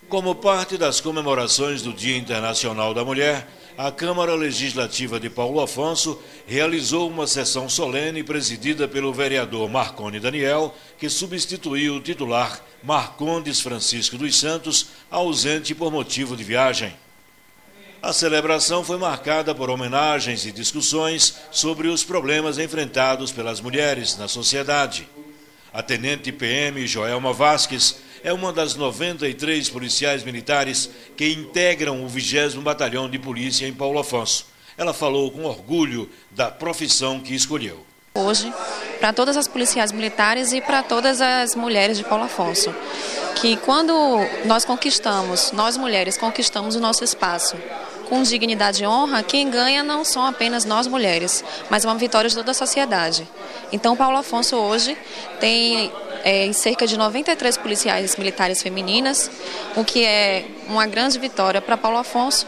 Como parte das comemorações do Dia Internacional da Mulher, a Câmara Legislativa de Paulo Afonso realizou uma sessão solene presidida pelo vereador Marconi Daniel, que substituiu o titular Marcondes Francisco dos Santos, ausente por motivo de viagem. A celebração foi marcada por homenagens e discussões sobre os problemas enfrentados pelas mulheres na sociedade. A tenente PM Joelma Vasques é uma das 93 policiais militares que integram o 20º Batalhão de Polícia em Paulo Afonso. Ela falou com orgulho da profissão que escolheu. Hoje, para todas as policiais militares e para todas as mulheres de Paulo Afonso, que quando nós mulheres conquistamos o nosso espaço com dignidade e honra, quem ganha não são apenas nós mulheres, mas é uma vitória de toda a sociedade. Então, Paulo Afonso hoje tem cerca de 93 policiais militares femininas, o que é uma grande vitória para Paulo Afonso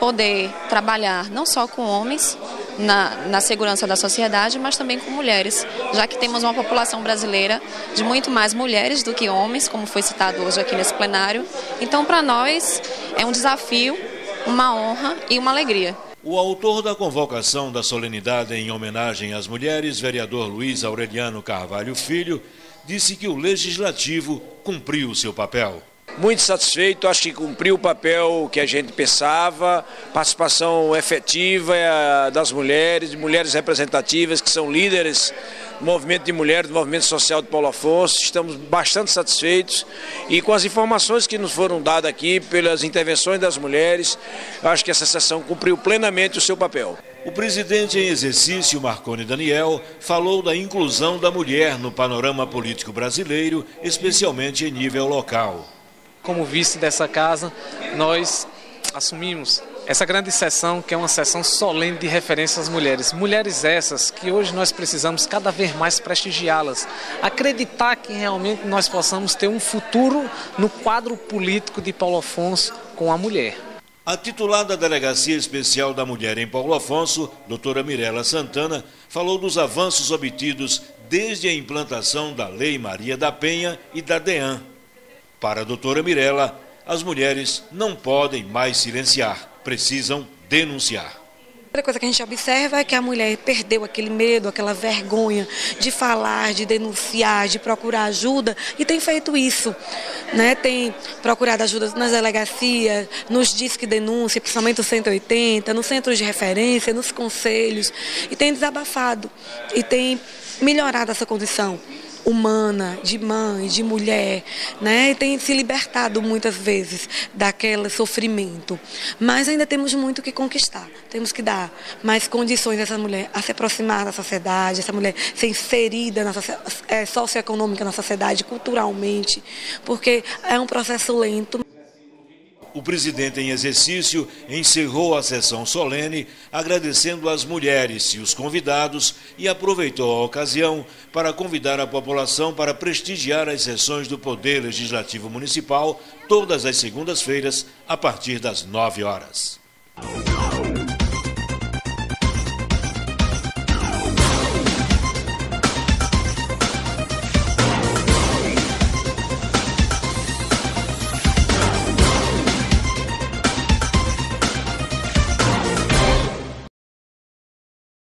poder trabalhar não só com homens na segurança da sociedade, mas também com mulheres, já que temos uma população brasileira de muito mais mulheres do que homens, como foi citado hoje aqui nesse plenário. Então, para nós, é um desafio, uma honra e uma alegria. O autor da convocação da solenidade em homenagem às mulheres, vereador Luiz Aureliano Carvalho Filho, disse que o Legislativo cumpriu seu papel. Muito satisfeito, acho que cumpriu o papel que a gente pensava, participação efetiva das mulheres, mulheres representativas que são líderes do movimento de mulheres, do movimento social de Paulo Afonso. Estamos bastante satisfeitos e com as informações que nos foram dadas aqui pelas intervenções das mulheres, acho que essa sessão cumpriu plenamente o seu papel. O presidente em exercício, Marconi Daniel, falou da inclusão da mulher no panorama político brasileiro, especialmente em nível local. Como vice dessa casa, nós assumimos essa grande sessão, que é uma sessão solene de referência às mulheres. Mulheres essas que hoje nós precisamos cada vez mais prestigiá-las. Acreditar que realmente nós possamos ter um futuro no quadro político de Paulo Afonso com a mulher. A titular da Delegacia Especial da Mulher em Paulo Afonso, doutora Mirela Santana, falou dos avanços obtidos desde a implantação da Lei Maria da Penha e da DEAN. Para a doutora Mirela, as mulheres não podem mais silenciar, precisam denunciar. Outra coisa que a gente observa é que a mulher perdeu aquele medo, aquela vergonha de falar, de denunciar, de procurar ajuda e tem feito isso, né? Tem procurado ajuda nas delegacias, nos disque denúncia, principalmente o 180, nos centros de referência, nos conselhos e tem desabafado e tem melhorado essa condição humana, de mãe, de mulher, né? E tem se libertado muitas vezes daquele sofrimento. Mas ainda temos muito que conquistar. Temos que dar mais condições a essa mulher a se aproximar da sociedade, essa mulher ser inserida na socioeconômica na sociedade, culturalmente, porque é um processo lento. O presidente em exercício encerrou a sessão solene agradecendo às mulheres e os convidados e aproveitou a ocasião para convidar a população para prestigiar as sessões do Poder Legislativo Municipal todas as segundas-feiras a partir das 9 horas.